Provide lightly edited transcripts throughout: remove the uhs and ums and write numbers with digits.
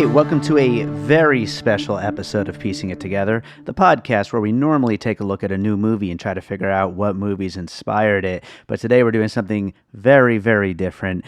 Hey, welcome to a very special episode of Piecing It Together, the podcast where we normally take a look at a new movie and try to figure out what movies inspired it. But today we're doing something very, very different.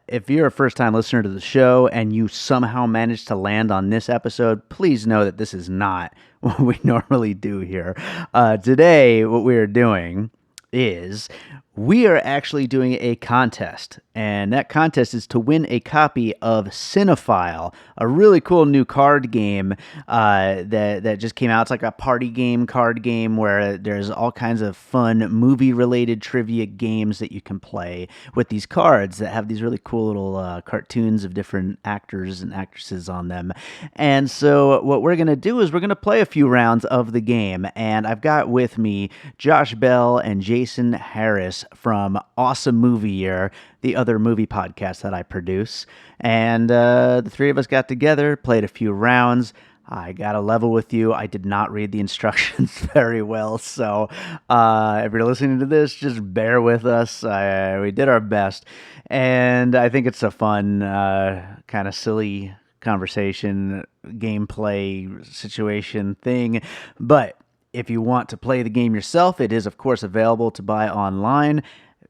If you're a first-time listener to the show and you somehow managed to land on this episode, please know that this is not what we normally do here. Today, what we are doing is we are actually doing a contest, and that contest is to win a copy of Cinephile, a really cool new card game that just came out. It's like a party game, card game, where there's all kinds of fun movie-related trivia games that you can play with these cards that have these really cool little cartoons of different actors and actresses on them. And so what we're going to do is we're going to play a few rounds of the game, and I've got with me Josh Bell and Jason Harris from Awesome Movie Year, the other movie podcast that I produce. And the three of us got together, played a few rounds. I got a level with you. I did not read the instructions very well, so if you're listening to this, just bear with us. We did our best, and I think it's a fun, kind of silly conversation, gameplay situation thing, but if you want to play the game yourself, it is, of course, available to buy online.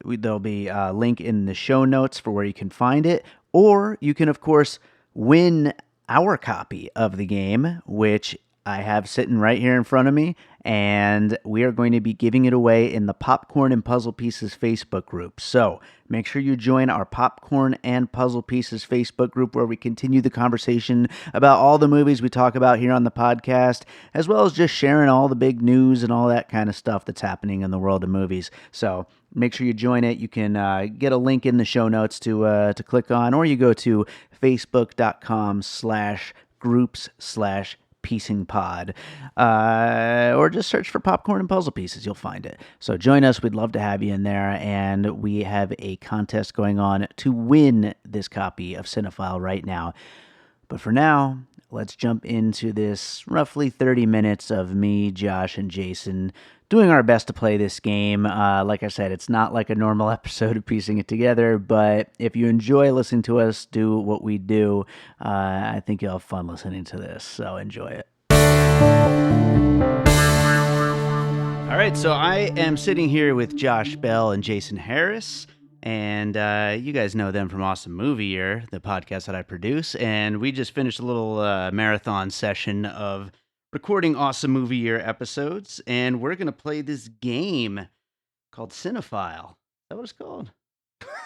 There'll be a link in the show notes for where you can find it. Or you can, of course, win our copy of the game, which I have sitting right here in front of me. And we are going to be giving it away in the Popcorn and Puzzle Pieces Facebook group. So make sure you join our Popcorn and Puzzle Pieces Facebook group, where we continue the conversation about all the movies we talk about here on the podcast, as well as just sharing all the big news and all that kind of stuff that's happening in the world of movies. So make sure you join it. You can get a link in the show notes to click on, or you go to facebook.com/groups/Piecing Pod, or just search for Popcorn and Puzzle Pieces. You'll find it. So join us. We'd love to have you in there, and we have a contest going on to win this copy of Cinephile right now. But for now, let's jump into this roughly 30 minutes of me, Josh, and Jason doing our best to play this game. Like I said, it's not like a normal episode of Piecing It Together, but if you enjoy listening to us do what we do, I think you'll have fun listening to this, so enjoy it. All right, so I am sitting here with Josh Bell and Jason Harris, and you guys know them from Awesome Movie Year, the podcast that I produce, and we just finished a little marathon session of recording Awesome Movie Year episodes, and we're going to play this game called Cinephile. Is that what it's called?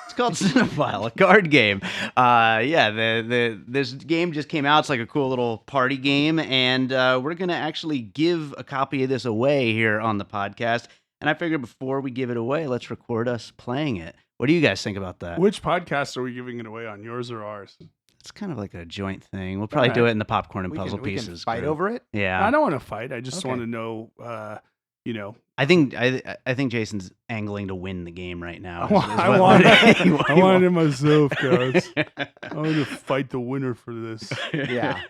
It's called Cinephile, a card game. This game just came out. It's like a cool little party game, and we're going to actually give a copy of this away here on the podcast. And I figured before we give it away, let's record us playing it. What do you guys think about that? Which podcast are we giving it away on, yours or ours? It's kind of like a joint thing. We'll probably do it in the Popcorn and Puzzle Pieces. We can fight over it? Yeah. I don't want to fight. I just want to know, I think Jason's angling to win the game right now. I want it myself, guys. I want to fight the winner for this. Yeah.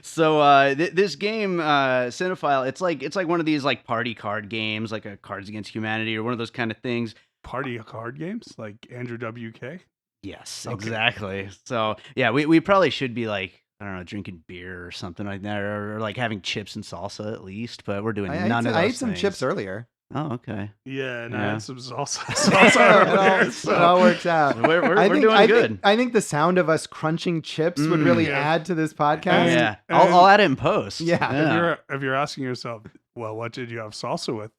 So this game, Cinephile, it's like one of these like party card games, like a Cards Against Humanity or one of those kind of things. Party card games like Andrew WK? Yes, exactly. So yeah, we probably should be like, I don't know, drinking beer or something like that, or like having chips and salsa at least. But we're doing none of those. I ate some things. chips earlier. Oh, okay. Yeah, and I had some salsa. It all works out. We're doing good. I think the sound of us crunching chips would really add to this podcast. Yeah, I'll add it in post. Yeah. If you're asking yourself, well, what did you have salsa with?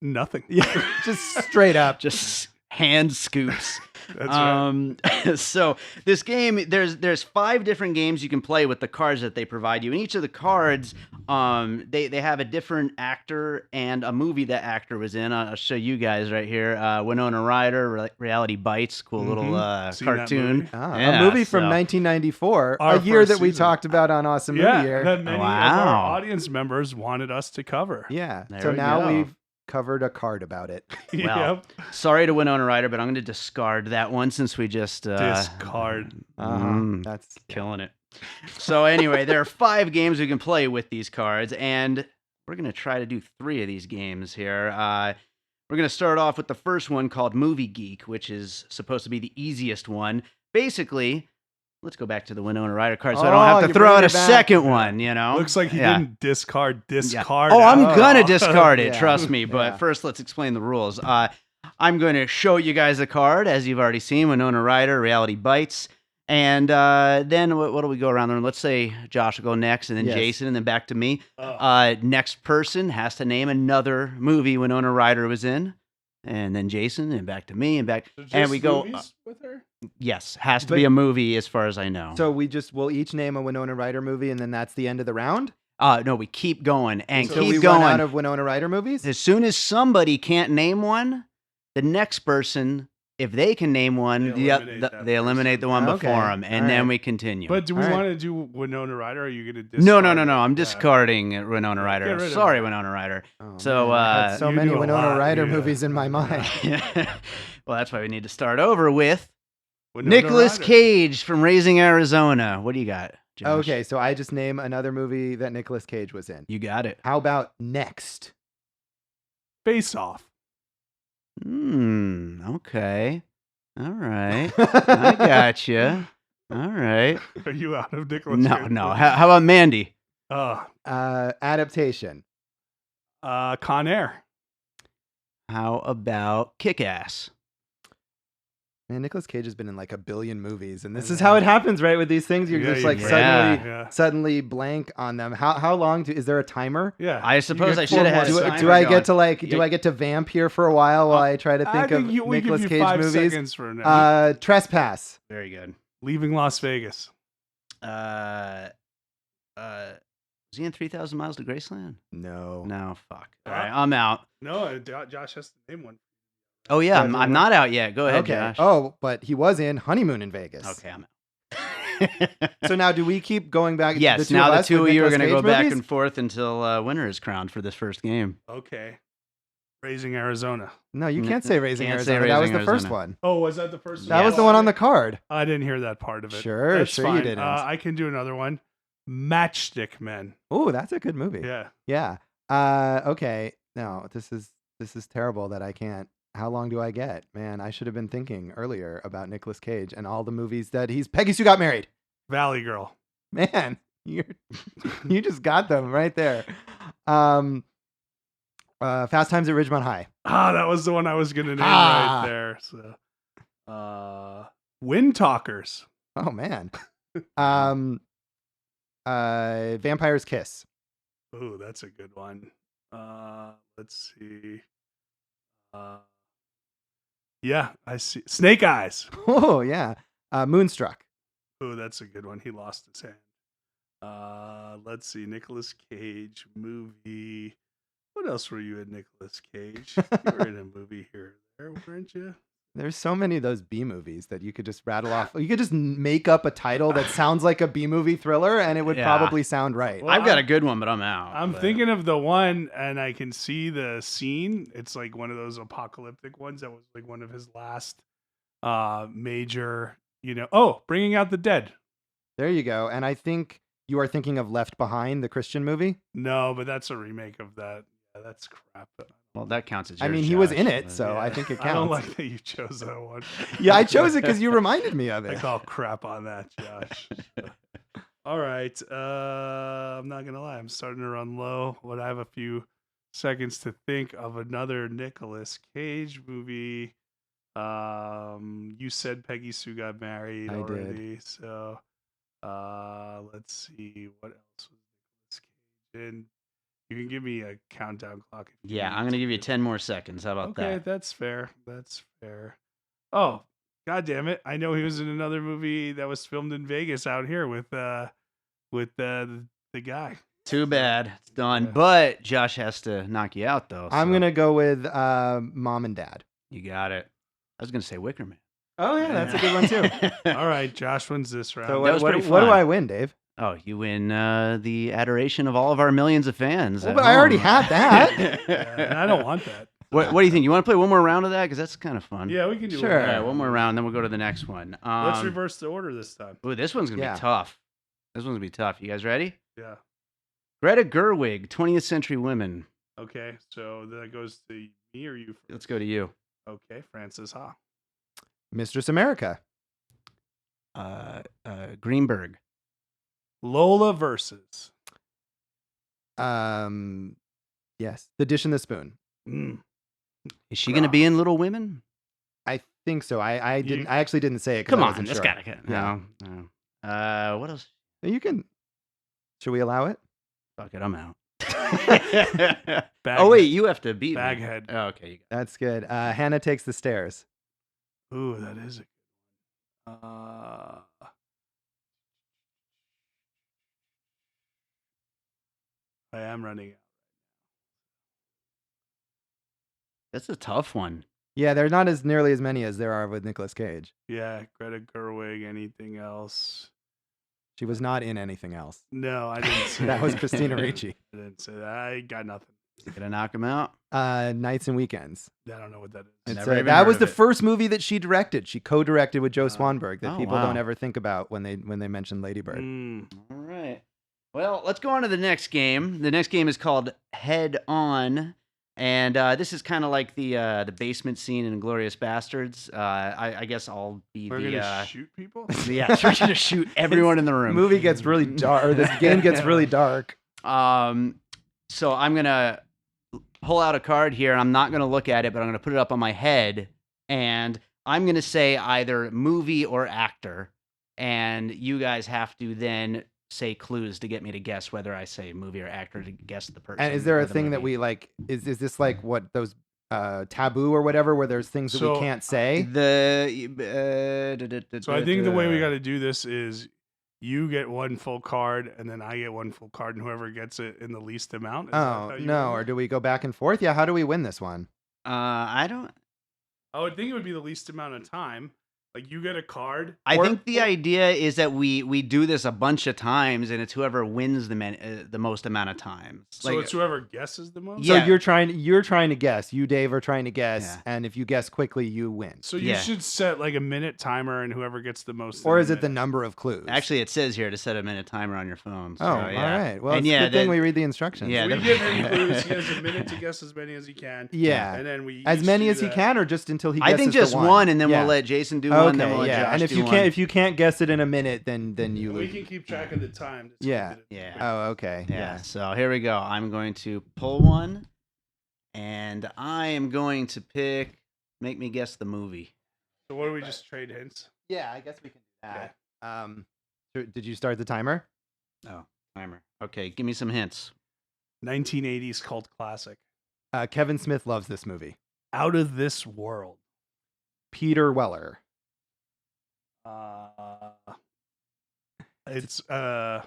Nothing. Yeah, just straight up. Just hand scoops. That's right. So this game, there's 5 different games you can play with the cards that they provide you, and each of the cards, they have a different actor and a movie that actor was in. I'll show you guys right here. Winona Ryder, Reality Bites, cool little cartoon. A movie from 1994, a year that we talked about on Awesome Movie Year. That many of our audience members wanted us to cover. Yeah. There so we now go. we've covered a card about it. Well, sorry to Winona Ryder, but I'm going to discard that one since we just discard. That's killing it. So anyway, there are 5 games we can play with these cards, and we're going to try to do 3 of these games here. We're going to start off with the first one called Movie Geek, which is supposed to be the easiest one. Basically, let's go back to the Winona Ryder card so I don't have to throw out a second one, you know? Looks like he didn't discard. Oh, I'm going to discard it, Yeah. trust me. But first, let's explain the rules. I'm going to show you guys the card, as you've already seen, Winona Ryder, Reality Bites. And then what do we go around there? Let's say Josh will go next, and then Jason, and then back to me. Next person has to name another movie Winona Ryder was in. And then Jason, and back to me, and back. So and we go. with her? Yes, has to be a movie as far as I know. So we'll each name a Winona Ryder movie, and then that's the end of the round? No, we keep going and So keep we going. run out of Winona Ryder movies? As soon as somebody can't name one, the next person, if they can name one, they eliminate the one before them, and then we continue. But do we want to do Winona Ryder? Or are you going to discard? No. I'm discarding Winona Ryder. Sorry, Winona Ryder. Oh, so I had so many Winona Ryder movies in my mind. Well, that's why we need to start over with Winona Nicolas Ryder. Cage from Raising Arizona. What do you got, Josh? Okay, so I just name another movie that Nicolas Cage was in. You got it. How about Next? Face Off. Okay. All right. I got you. All right. Are you out of Nicolas Cage? No. How about Mandy? Adaptation. Con Air. How about Kick-Ass? Man, Nicolas Cage has been in like a billion movies, and this is how it happens, right? With these things, you're just like suddenly blank on them. How long is there a timer? Yeah, I suppose I should have had. Do I get to vamp here for a while I try to think of Nicolas Cage 5 movies? Seconds for now. Trespass. Very good. Leaving Las Vegas. Was he in 3,000 Miles to Graceland? No. Fuck. All right, I'm out. No, Josh has to name one. Oh yeah, I'm not out yet. Go ahead, Josh. Oh, but he was in Honeymoon in Vegas. Okay, I'm out. So now, do we keep going back? Yes. Now the two of you are going to go back and forth until winner is crowned for this first game. Okay. Raising Arizona. No, you can't say Raising Arizona. That was the first one. Oh, was that the first one? That was the one on the card. I didn't hear that part of it. Sure fine. You didn't. I can do another one. Matchstick Men. Oh, that's a good movie. Yeah. Okay. No, this is terrible that I can't. How long do I get? Man, I should have been thinking earlier about Nicolas Cage and all the movies that he's. Peggy Sue Got Married. Valley Girl. Man, you just got them right there. Fast Times at Ridgemont High. That was the one I was going to name right there. So, Wind Talkers. Oh man. Vampire's Kiss. Oh, that's a good one. Let's see. Yeah, I see. Snake Eyes. Oh yeah. Moonstruck. Oh, that's a good one. He lost his hand. Let's see. Nicolas Cage movie. What else were you in, Nicolas Cage? You were in a movie here or there, weren't you? There's so many of those B movies that you could just rattle off. You could just make up a title that sounds like a B movie thriller, and it would probably sound right. Well, I've got a good one, but I'm out. I'm thinking of the one, and I can see the scene. It's like one of those apocalyptic ones that was like one of his last major, Bringing Out the Dead. There you go. And I think you are thinking of Left Behind, the Christian movie. No, but that's a remake of that. Yeah, that's crap. Well, that counts as yours, I mean, he Josh, was in it, so I think it counts. I don't like that you chose that one. Yeah, I chose it because you reminded me of it. I call crap on that, Josh. All right. I'm not going to lie. I'm starting to run low, but I have a few seconds to think of another Nicolas Cage movie. You said Peggy Sue Got Married already. Did. So let's see. What else was Nicolas Cage in? You can give me a countdown clock. Yeah, I'm going to give you 10 more seconds. How about that? Okay, that's fair. Oh, God damn it. I know he was in another movie that was filmed in Vegas out here with the guy. Too bad. It's done. Yeah. But Josh has to knock you out, though. I'm going to go with Mom and Dad. You got it. I was going to say Wicker Man. Oh, yeah, that's a good one, too. All right, Josh wins this round. So what do I win, Dave? Oh, you win the adoration of all of our millions of fans. Well, but I already had that. Yeah, I don't want that. What do you think? You want to play one more round of that? Because that's kind of fun. Yeah, we can do sure. One. All right, one more round, then we'll go to the next one. Let's reverse the order this time. Ooh, this one's going to be tough. You guys ready? Yeah. Greta Gerwig, 20th Century Women. Okay, so that goes to me or you first? Let's go to you. Okay, Francis Ha. Mistress America. Greenberg. Lola versus. Yes, The Dish and the Spoon. Mm. Is she going to be in Little Women? I think so. I You- didn't. I actually didn't say it. 'Cause Come I on, wasn't that's sure. got to. Yeah. No. What else? You can. Should we allow it? Fuck it, I'm out. Bag Oh wait, head. you have to beat me. Baghead. Oh, okay. You That's good. Hannah Takes the Stairs. Ooh, that is a good one. I am running out. That's a tough one. Yeah, there are not as nearly as many as there are with Nicolas Cage. Yeah, Greta Gerwig. Anything else? She was not in anything else. No, I didn't say That was Christina Ricci. I didn't say that. I got nothing. Gonna knock him out. Nights and Weekends. I don't know what that is. It's, Never even that heard was of the it. first movie that she directed. She co-directed with Joe Swanberg that oh, people wow. don't ever think about when they mention Lady Bird. Mm. All right. Well, let's go on to the next game. The next game is called Head On, and this is kind of like the basement scene in *Inglourious Bastards*. I guess I'll be We're the gonna shoot people. yeah. We're gonna shoot everyone in the The room. movie gets really dark. Or this game gets really dark. So I'm gonna pull out a card here, and I'm not gonna look at it, but I'm gonna put it up on my head, and I'm gonna say either movie or actor, and you guys have to then say clues to get me to guess whether I say movie or actor to guess the person. And is there or a the thing that movie. we like? Is this like what those taboo or whatever, where there's things that we So, can't say? So I think the way we got to do this is you get one full card, and then I get one full card, and whoever gets it in the least amount. Is that Oh how you no! want Or it? do we go back and forth? Yeah. How do we win this one? I don't. I would think it would be the least amount of time. Like you get a card. I Or- think the idea is that we do this a bunch of times, and it's whoever wins the most amount of times. So it's whoever guesses the most. Yeah. So you're trying to guess. You, Dave, are trying to guess, Yeah. and if you guess quickly, you win. So you Yeah. should set like a minute timer, and whoever gets the most. Or in is a it the minute. number of clues? Actually, it says here to set a minute timer on your phone. So, Oh, yeah. all right. Well, And it's a good thing the- we read the instructions. Yeah, We the- give him clues. He has a minute to guess as many as he can. Yeah. And then we As each many do as he that. can, or just until he guesses I think just the one, and then Yeah. we'll let Jason do one. Then we'll let Josh And if do you one. can't guess it in a minute, then you We lose. can keep track of the time. to Yeah. keep it Yeah. quick. Oh, okay. Yeah. So here we go. I'm going to pull one, and I am going to pick. Make me guess the movie. So what do we just trade hints? Yeah, I guess we can do Okay. that. Did you start the timer? Oh, timer. Okay, give me some hints. 1980s cult classic. Kevin Smith loves this movie. Out of this world. Peter Weller. It's The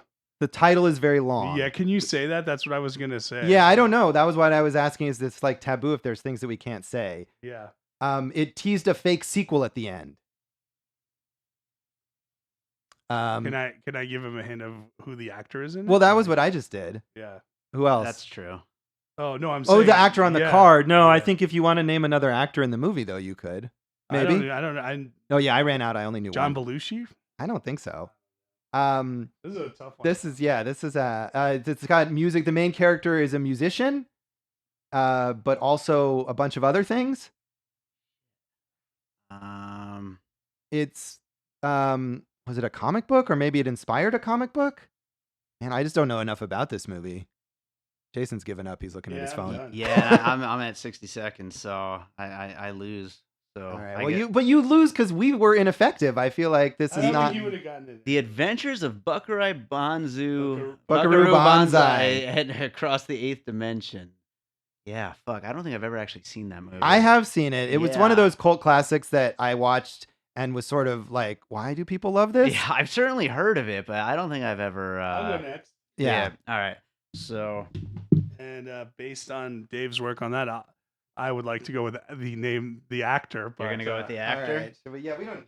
title is very long. yeah. Can you say that? That's what I was gonna say. Yeah, I don't know. That was what I was asking. Is this like taboo if there's things that we can't say? Yeah. It teased a fake sequel at the end. Can I give him a hint of who the actor is in? Well, it? that was what I just did. Yeah. Who else? That's true. Oh no, I'm. Oh, saying, the actor on the yeah, card. No, I yeah. think if you want to name another actor in the movie, though, you could. Maybe. I don't know. Oh yeah, I ran out. I only knew John one. Belushi. I don't think so. This is a tough one. This is it's got music. The main character is a musician, but also a bunch of other things. It's was it a comic book, or maybe it inspired a comic book? Man, I just don't know enough about this movie. Jason's given up. He's looking at his I'm phone. done. Yeah, I'm at 60 seconds, so I lose. So All right. I Well, get- you lose because we were ineffective. I feel like this I is don't not. think you would have gotten it. The Adventures of Buckaroo Banzai Buckaroo Banzai. and across the eighth dimension. Yeah, fuck. I don't think I've ever actually seen that movie. I have seen it. It was one of Yeah. those cult classics that I watched and was sort of like, why do people love this? Yeah, I've certainly heard of it, but I don't think I've ever. I'll go next. Yeah. All right. So And based on Dave's work on that, I would like to go with the actor. But, you're gonna go with the All actor. right. So, yeah, we don't.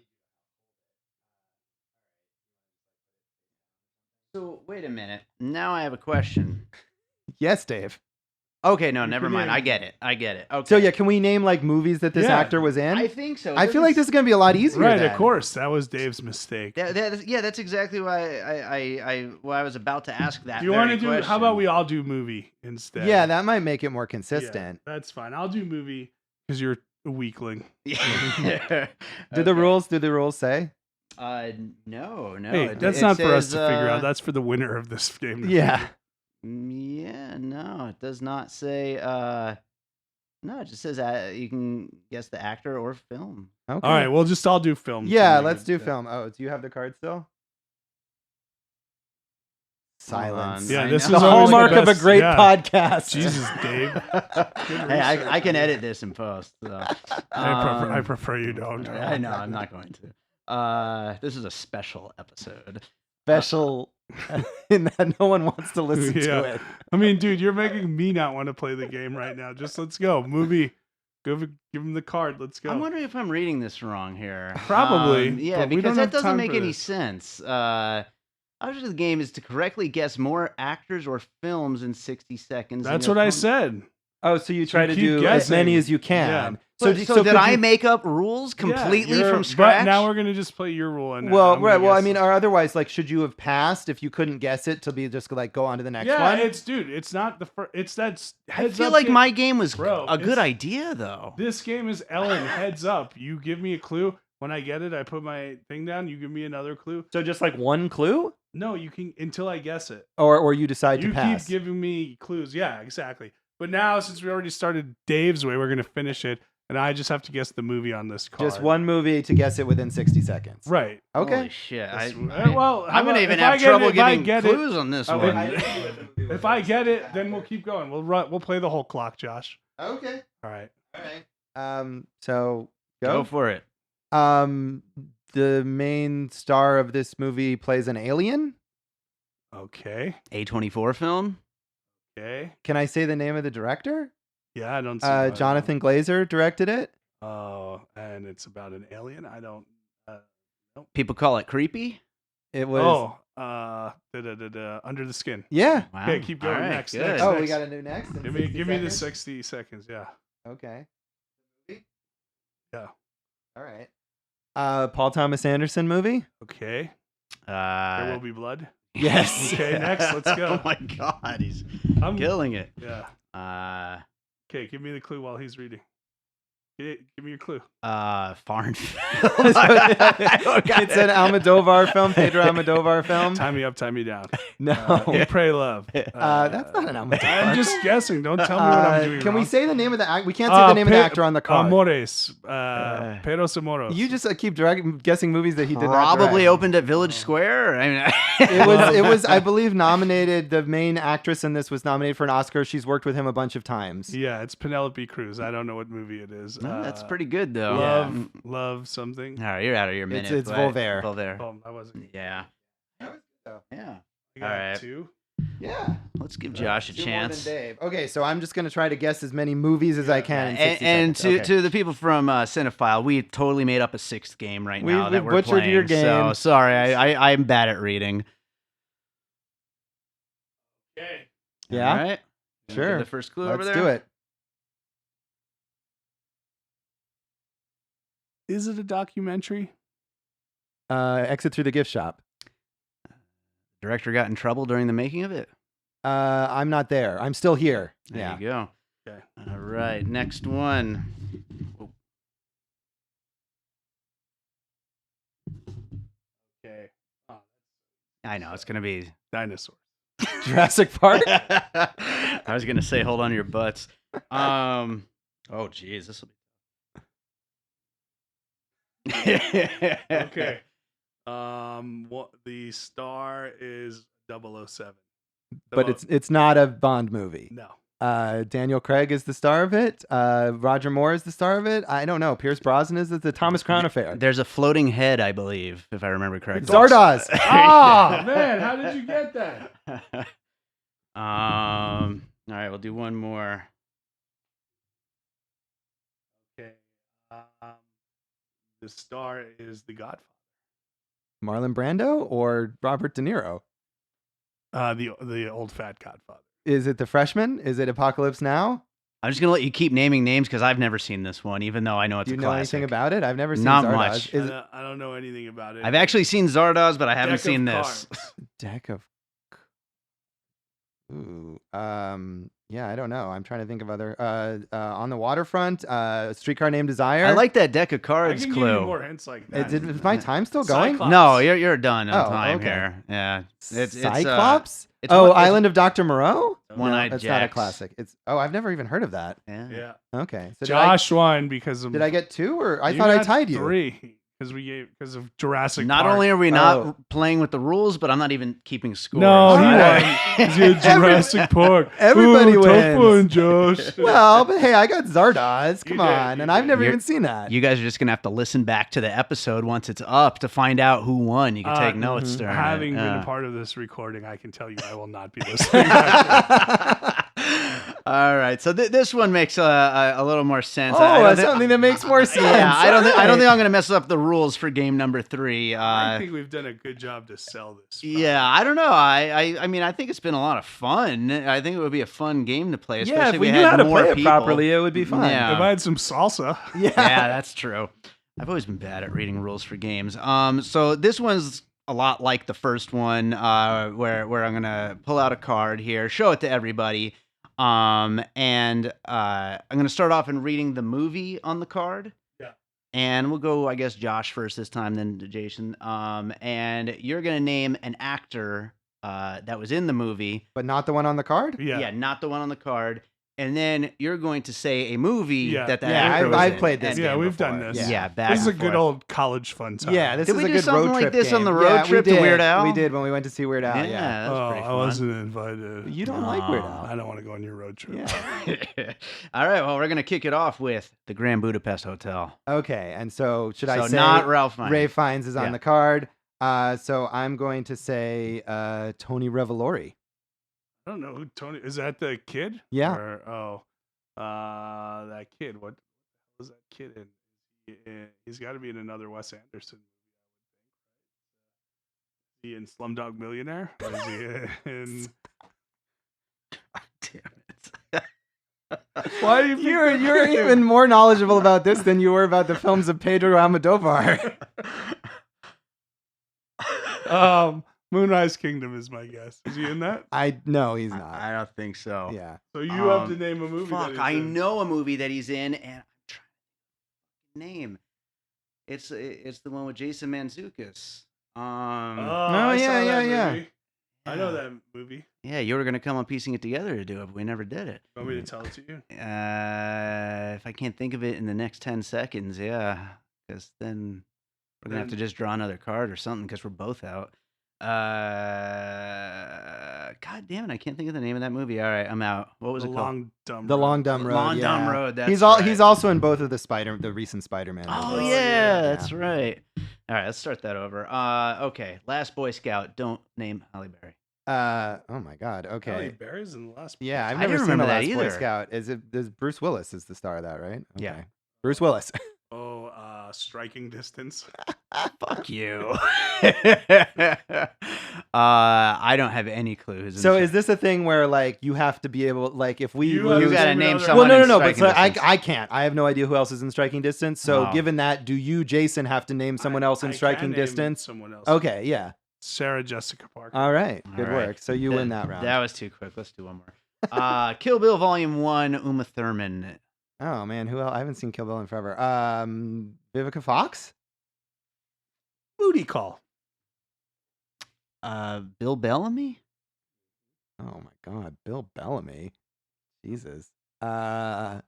So wait a minute. Now I have a question. Yes, Dave. Okay, no, You never can mind. name- I get it. Okay. So yeah, can we name like movies that this Yeah. actor was in? I think so. I feel like this is gonna be a lot easier. Right, then. of course. That was Dave's mistake. That's exactly why I was about to ask that. Do you want to do? How about we all do movie instead? Yeah, that might make it more Yeah, consistent. that's fine. I'll do movie because you're a weakling. Do the rules say? No. Hey, it- that's it not for us says, to figure out. That's for the winner of this game. to Yeah. figure. Yeah, no, it does not say. No, it just says you can guess the actor or film. Okay. All right, we'll just all do film. to Yeah, make let's it, do film. Oh, do you have the card still? Silence. on. Yeah, I this know. is The always the hallmark of a best. great Yeah. podcast. Jesus, Dave. Hey, I can edit this in post. So. I prefer you don't. I know, I'm not going to. This is a special episode. Special in that no one wants to listen Yeah. to it. I mean, dude, you're making me not want to play the game right now. Just let's go. Movie. Give him the card. Let's go. I'm wondering if I'm reading this wrong here. Probably, Yeah, but we because don't that have doesn't time make for any this. sense. Object of the game is to correctly guess more actors or films in 60 seconds. That's than what your I opponent. said. Oh, so you try to keep do as many guessing. as you can. Yeah. So, could did I you- make up rules completely from scratch? But now we're gonna just play your rule. And Well, I'm gonna right. Well, I guess mean, this. or otherwise, like, should you have passed if you couldn't guess it to be just like go on to the next yeah, one? it's not the first. It's that I heads feel up like game. my game was Bro, a good it's- idea, though. This game is Ellen heads up. You give me a clue. When I get it, I put my thing down. You give me another clue. So just like one clue, No, you can until I guess it. or you decide You to pass. keep giving me clues. Yeah, exactly. But now, since we already started Dave's way, we're gonna finish it, and I just have to guess the movie on this card. Just one movie to guess it within 60 seconds. Right. Okay. Holy shit. That's- I, well, how I'm going to about even if have I get trouble it- if I giving get it- clues on this Oh, one. If I get it, then we'll keep going. We'll play the whole clock, Josh. Okay. All right. All right. So Go for it. The main star of this movie plays an alien. Okay. A24 film? Okay. Can I say the name of the director? Yeah, I don't see. why- Jonathan Glazer directed it. Oh, and it's about an alien. I don't. People call it creepy? It was. Under the skin. Yeah. Wow. Okay, keep going. All right, Next, good. next. Oh, we got to do next. in Give me 60 the seconds? 60 seconds. Yeah. Okay. Yeah. All right. Paul Thomas Anderson movie. Okay. There will Uh, be blood. Yes. Okay, next, let's go. Oh my god, he's I'm killing it. Yeah. Okay, give me the clue while he's reading. Give me your clue. Foreign film. It's an Almodovar film, Pedro Almodovar film. Tie me up, tie me down. No. Eat, pray, love. That's not an Almodovar. I'm just guessing. Don't tell me what I'm doing. Can we wrong. say the name of the act? We can't say the name of the actor on the card. Amores. Peros Amoros. You just keep guessing movies that he did not Probably direct. opened at Village Square. I mean, It was I believe nominated. The main actress in this was nominated for an Oscar. She's worked with him a bunch of times. Yeah, it's Penelope Cruz. I don't know what movie it is. No, that's pretty good though. Love something. All right, you're out of your minute. It's but- Voltaire. Voltaire. Oh, I wasn't. Yeah. So, Yeah. I got All right. 2. Yeah. Let's give Josh a Two more chance. than Dave. Okay, so I'm just gonna try to guess as many movies as I can. In 60 And seconds. to the people from Cinephile, we totally made up a sixth game right now We that we're butchered your playing. So game. sorry, I'm bad at reading. Okay. Yeah? All right. Sure. Give the first clue over Let's there. do it. Is it a documentary? Exit through the gift shop. Director got in trouble during the making of it. I'm not there. I'm still here. There Yeah. you go. Okay. All right, next one. Okay. Oh, I know it's gonna be. dinosaur. Jurassic Park. I was gonna say, hold on to your butts. Oh, geez, this will be. Okay. What the star is 007. But it's not a Bond movie. no. Daniel Craig is the star of it. Roger Moore is the star of it. I don't know. Pierce Brosnan is the Thomas Crown Affair. There's a floating head, I believe, if I remember correctly. Zardoz. Oh man, how did you get that? All right, we'll do one more. Okay. The star is The Godfather. Marlon Brando or Robert De Niro? The old fat Godfather. Is it The Freshman? Is it Apocalypse Now? I'm just gonna let you keep naming names because I've never seen this one, even though I know it's Do you a know classic. anything about it? I've never seen Not Zardoz. much. Is I don't know anything about it. I've actually seen Zardoz, but I haven't Deck of seen this. Cards. Deck of. Ooh. Yeah, I don't know. I'm trying to think of other. On the Waterfront, Streetcar Named Desire. I like that deck of I cards can give you clue. more hints like that. Is my time still going? Cyclops. No, you're done on Oh, time okay. here. Yeah, Cyclops. it's Oh, one- it's- Island of Dr. Moreau. One-Eyed that's not a Jacks. classic. I've never even heard of that. Yeah. Yeah. Okay, so Josh won because of. did I get 2 or I you thought I got tied you? 3 because of Jurassic Not Park. only are we not Oh. playing with the rules, but I'm not even keeping score. No, he Alright. won. He's in Jurassic Park. Everybody Ooh, wins. Tough one, Josh. Well, but hey, I got Zardoz. Come You did, on, you and I've did. never You're- even seen that. You guys are just gonna have to listen back to the episode once it's up to find out who won. You can take notes during Having it. been Yeah. a part of this recording, I can tell you I will not be listening. back. All right, so this one makes a little more sense. Oh, I don't that's thi- something that makes more sense. Yeah, I don't think Alright. I'm gonna mess up the rules for game number 3. I think we've done a good job to sell this. Yeah, I don't know. I mean, I think it's been a lot of fun. I think it would be a fun game to play, especially Yeah, if we we knew had how to more play it people. properly, it would be fun. Yeah. If I had some salsa. Yeah. Yeah, that's true. I've always been bad at reading rules for games. So this one's a lot like the first one, where I'm gonna pull out a card here, show it to everybody, and I'm gonna start off in reading the movie on the card. Yeah. And we'll go, I guess, Josh first this time, then to Jason. And you're gonna name an actor that was in the movie. But not the one on the card? Yeah. Not the one on the card. And then you're going to say a movie Yeah. that Yeah, actor was I've in. played this And- Yeah, game we've done before. this. Yeah, back This is a and good forth. old college fun time. Yeah, this Did is we a do good something road like trip this on game. the road Yeah, trip we to did. Weird Al? We did when we went to see Weird Al. Yeah. that was Oh, pretty I fun. wasn't invited. You don't like Weird Al. I don't want to go on your road trip. Yeah. All right, well, we're going to kick it off with the Grand Budapest Hotel. Okay, and so should I So say not Ralph Fiennes. Ray Fiennes is on Yeah. the card? So I'm going to say Tony Revolori. I don't know who Tony is. That the kid? Yeah. Or, that kid. What was that kid in? He's got to be in another Wes Anderson. Is he in Slumdog Millionaire? Or is he in? Damn it. Why do you think You're even more knowledgeable about this than you were about the films of Pedro Almodovar. Moonrise Kingdom is my guess. Is he in that? No, he's not. I don't think so. Yeah. So you have to Um, name a movie. that Fuck, he's I in. know a movie that he's in, and I'm trying to name. It's the one with Jason Mantzoukas. I yeah, saw that yeah. movie. I know that movie. Yeah, you were gonna come on piecing it together to do it, but we never did it. Want me to tell it to you? If I can't think of it in the next 10 seconds, yeah, because then we're gonna have to just draw another card or something because we're both out. God damn it, I can't think of the name of that movie. All right, I'm out. What was The it called? Long Dumb The Road. Long Dumb Road. Long yeah. Dumb Road. That's He's right. He's also in both of the recent Spider-Man. Oh movies. yeah, that's right. All right, let's start that over. Okay, Last Boy Scout. Don't name Halle Berry. Oh my God. Halle Okay. Berry's in the last. Yeah, I've I never didn't seen the remember that Last Boy either. Scout. There's Bruce Willis is the star of that, right? Yeah. Okay. Bruce Willis. Oh, Striking Distance. Fuck you. I don't have any clue. who's in So this. is this a thing where like you have to be able like if we You lose- have You gotta name name another- someone. well, no, in no, but striking so distance. I can't. I have no idea who else is in striking distance. So Oh. given that, do you, Jason, have to name someone else I in can striking name distance? Someone else. Okay, yeah. Sarah Jessica Parker. All right, All good right. work. So you win that round. That was too quick. Let's do one more. Kill Bill Volume 1, Uma Thurman. Oh man, who else? I haven't seen Kill Bill in forever. Vivica Fox. Booty Call. Bill Bellamy? Oh my God, Bill Bellamy. Jesus. No,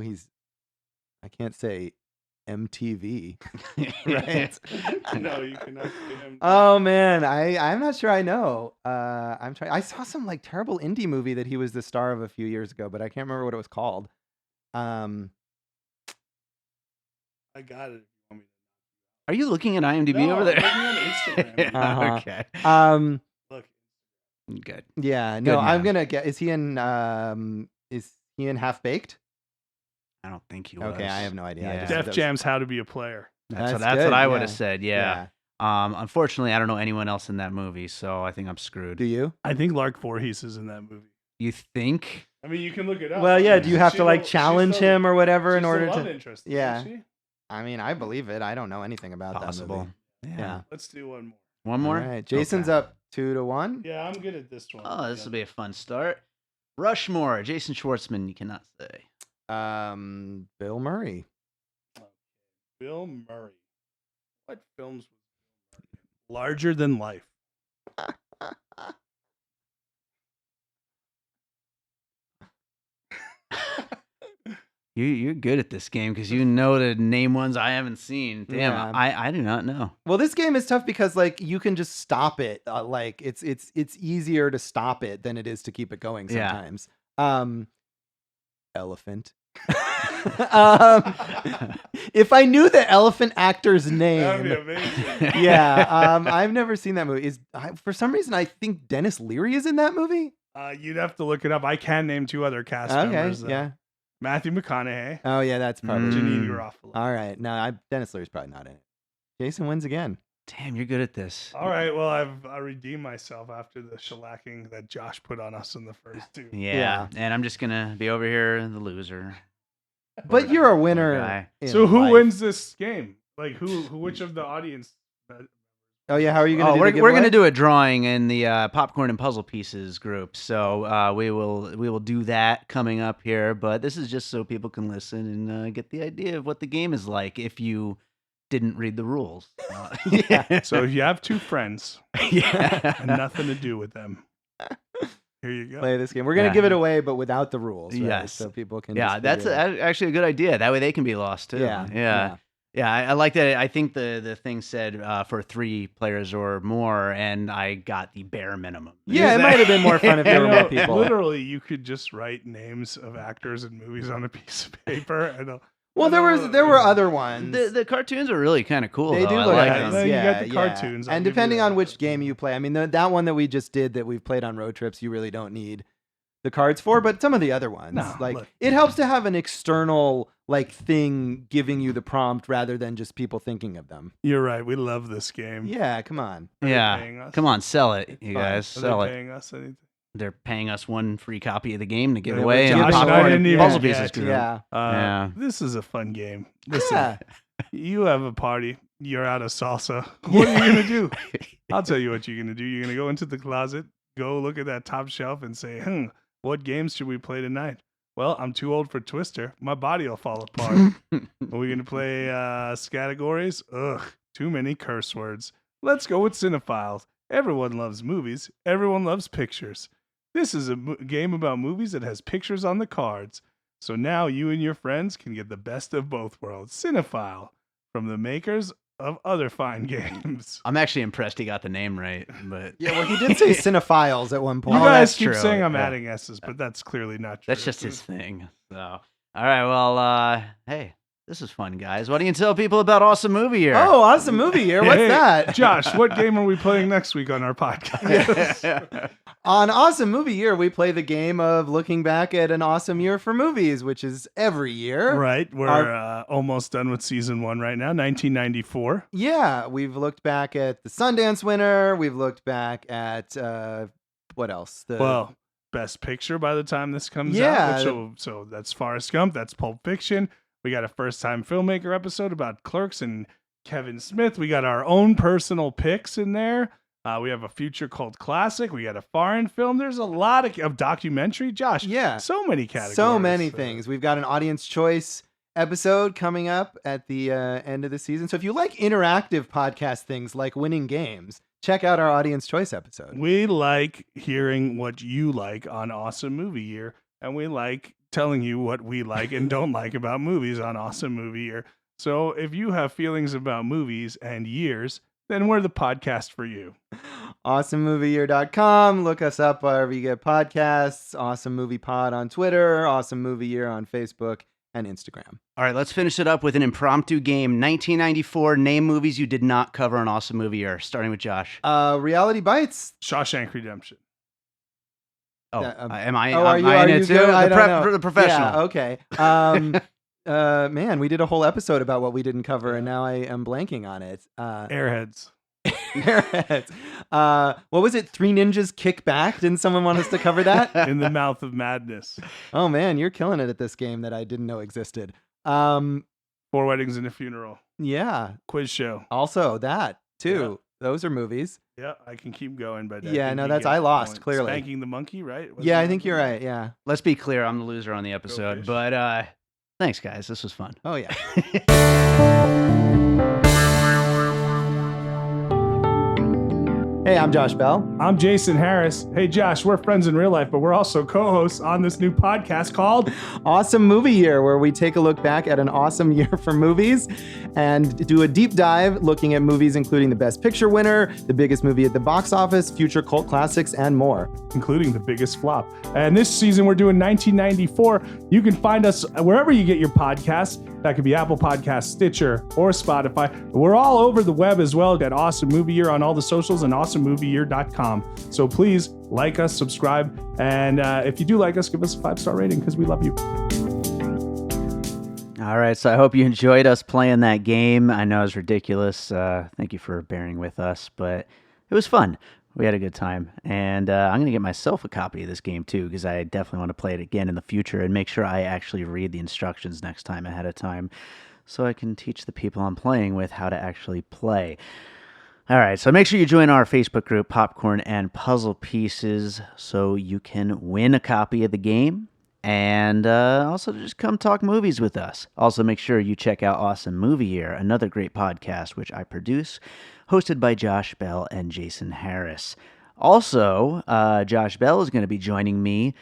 he's. I can't say MTV. Right. No, you cannot say him. Oh man, I'm not sure I know. I'm trying. I saw some like terrible indie movie that he was the star of a few years ago, but I can't remember what it was called. I got it. Are you looking at IMDb No, over there? I'm looking on Instagram. Uh-huh. Okay. Look, Good. Yeah, Good no, I'm man. gonna get. Is he in Half Baked? I don't think he was. Okay, I have no idea. I Yeah. just- Def that was- Jam's How to Be a Player. That's That's what good, I would yeah. have said. Yeah. Unfortunately, I don't know anyone else in that movie, so I think I'm screwed. Do you? I think Lark Voorhees is in that movie. You think? I mean, you can look it up. Well, yeah. Do you have She to like she's challenge the- him or whatever in she's the order love to? interest, isn't Yeah. she? I mean, I believe it. I don't know anything about that Possible. movie. Yeah. Yeah. Let's do one more. One more? All right, Jason's Okay. up 2-1. Yeah, I'm good at this one. Oh, this will be a fun start. Rushmore, Jason Schwartzman, you cannot say. Bill Murray. Bill Murray. What films was Bill Murray in? Larger Than Life. You're good at this game because you know to name ones I haven't seen. Damn, Yeah. I do not know. Well, this game is tough because like you can just stop it. Like it's easier to stop it than it is to keep it going Yeah. sometimes. Elephant. If I knew the elephant actor's That'd be name, amazing. yeah. I've never seen that movie. For some reason I think Dennis Leary is in that movie. You'd have to look it up. I can name 2 other cast members. Though. Yeah. Matthew McConaughey. Oh yeah, that's probably. Janine Garofalo. All right. No, Dennis Leary's probably not in it. Jason wins again. Damn, you're good at this. All right. Well, I redeemed myself after the shellacking that Josh put on us in the first 2. Yeah, and I'm just gonna be over here the loser. But you're a Poor winner. guy. in So who life. wins this game? Like which of the audience? Oh yeah, how are you gonna do the we're giveaway? gonna do a drawing in the popcorn and puzzle pieces group. So we will do that coming up here. But this is just so people can listen and get the idea of what the game is like if you didn't read the rules. Yeah. So if you have 2 friends yeah. and nothing to do with them, here you go. play this game. We're gonna Yeah. give it away, but without the rules. Right? Yes. So people can. Yeah, just that's figure it out. actually a good idea. That way they can be lost too. Yeah. Yeah, I like that. I think the thing said for 3 players or more, and I got the bare minimum. Yeah, it might have been more fun if there You were know, more people. literally, you could just write names of actors and movies on a piece of paper, and Well, there were other ones. The cartoons are really kind of cool. They though. do I look like nice. them. You Yeah, got the yeah. cartoons. I'll And give you depending that. on which game you play, I mean, that one that we just did that we've played on road trips, you really don't need the cards for. But some of the other ones, No, like look. it helps to have an external like thing giving you the prompt rather than just people thinking of them. You're right. We love this game. Yeah, come on. Are they Yeah, paying us? come on, sell it, you fun. guys, Are sell they it. paying us anything? They're paying us 1 free copy of the game to give They away, would and give us popcorn one. and Yeah. puzzle pieces. Yeah. group. Yeah. Yeah. This is a fun game. Listen, Yeah. you have a party. You're out of salsa. What are you gonna do? I'll tell you what you're gonna do. You're gonna go into the closet, go look at that top shelf, and say, what games should we play tonight? Well, I'm too old for Twister. My body will fall apart. Are we gonna play categories? Ugh, too many curse words. Let's go with Cinephiles. Everyone loves movies. Everyone loves pictures. This is a game about movies that has pictures on the cards. So now you and your friends can get the best of both worlds. Cinephile, from the makers of other fine games. I'm actually impressed he got the name right, but Yeah, well, he did say cinephiles at one You point. Oh, guys that's keep true. saying I'm Yeah. adding S's, but that's clearly not true. that's just his thing. So, all right, well, hey, this is fun, guys. Why don't you tell people about Awesome Movie Year? Oh, awesome movie here. What's Hey, that? Josh, what game are we playing next week on our podcast? On Awesome Movie Year, we play the game of looking back at an awesome year for movies, which is every year. Right. We're almost done with season 1 right now, 1994. Yeah, we've looked back at the Sundance winner. We've looked back at what else? Well, Best Picture by the time this comes Yeah. out. So that's Forrest Gump. That's Pulp Fiction. We got a first-time filmmaker episode about Clerks and Kevin Smith. We got our own personal picks in there. We have a future cult classic. We got a foreign film. There's a lot of documentary. Josh, Yeah. so many categories. So many things. We've got an audience choice episode coming up at the end of the season. So if you like interactive podcast things like winning games, check out our audience choice episode. We like hearing what you like on Awesome Movie Year, and we like telling you what we like and don't like about movies on Awesome Movie Year. So if you have feelings about movies and years, then we're the podcast for you. AwesomeMovieYear.com. Look us up wherever you get podcasts. Awesome Movie Pod on Twitter. Awesome Movie Year on Facebook and Instagram. All right, let's finish it up with an impromptu game. 1994, name movies you did not cover on Awesome Movie Year, starting with Josh. Reality Bites. Shawshank Redemption. Oh, am I? Oh, are you? I Are in you it too? good? I don't know. The professional. Yeah, okay. Man, we did a whole episode about what we didn't cover, and now I am blanking on it. Airheads. Airheads. What was it? Three Ninjas Kick Back? Didn't someone want us to cover that? In the Mouth of Madness. Oh man, you're killing it at this game that I didn't know existed. 4 Weddings and a Funeral. Yeah. Quiz Show. Also that too. Those are movies. Yeah, I can keep going, but Yeah, think no, you that's get I the lost, point. clearly. Spanking the monkey, right? Wasn't Yeah, I that think the you're one? right. Yeah. Let's be clear, I'm the loser on the episode, fish. but thanks, guys. This was fun. Oh yeah. Hey, I'm Josh Bell. I'm Jason Harris. Hey, Josh, we're friends in real life, but we're also co-hosts on this new podcast called Awesome Movie Year, where we take a look back at an awesome year for movies and do a deep dive looking at movies including the Best Picture winner, the biggest movie at the box office, future cult classics, and more. including the biggest flop. And this season, we're doing 1994. You can find us wherever you get your podcasts. That could be Apple Podcasts, Stitcher, or Spotify. We're all over the web as well at Awesome Movie Year on all the socials and awesomemovieyear.com. So please like us, subscribe, and if you do like us, give us a 5-star rating because we love you. All right, so I hope you enjoyed us playing that game. I know it was ridiculous. Thank you for bearing with us, but it was fun. We had a good time, and I'm going to get myself a copy of this game too, because I definitely want to play it again in the future and make sure I actually read the instructions next time ahead of time so I can teach the people I'm playing with how to actually play. All right, so make sure you join our Facebook group, Popcorn and Puzzle Pieces, so you can win a copy of the game. And also just come talk movies with us. Also, make sure you check out Awesome Movie Year, another great podcast which I produce, hosted by Josh Bell and Jason Harris. Also, Josh Bell is going to be joining me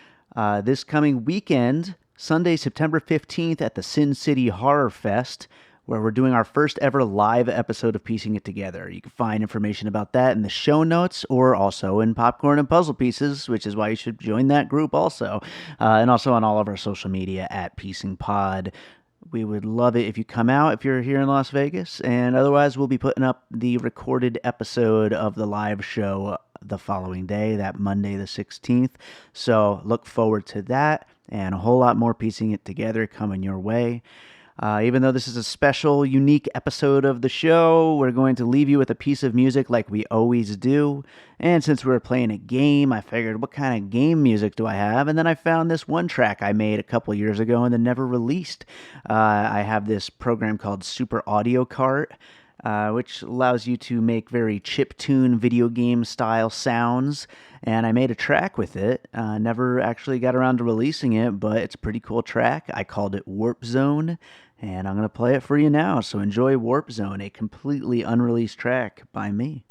this coming weekend, Sunday, September 15th at the Sin City Horror Fest, where we're doing our first ever live episode of Piecing It Together. You can find information about that in the show notes or also in Popcorn and Puzzle Pieces, which is why you should join that group also. And also on all of our social media at Piecing Pod. We would love it if you come out if you're here in Las Vegas. And otherwise, we'll be putting up the recorded episode of the live show the following day, that Monday the 16th. So look forward to that and a whole lot more Piecing It Together coming your way. Even though this is a special, unique episode of the show, we're going to leave you with a piece of music like we always do. And since we're playing a game, I figured, what kind of game music do I have? And then I found this one track I made a couple years ago and then never released. I have this program called Super Audio Cart, which allows you to make very chiptune video game style sounds. And I made a track with it. Never actually got around to releasing it, but it's a pretty cool track. I called it Warp Zone, and I'm going to play it for you now. So enjoy Warp Zone, a completely unreleased track by me.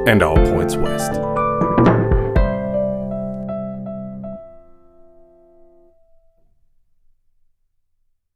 And all points west.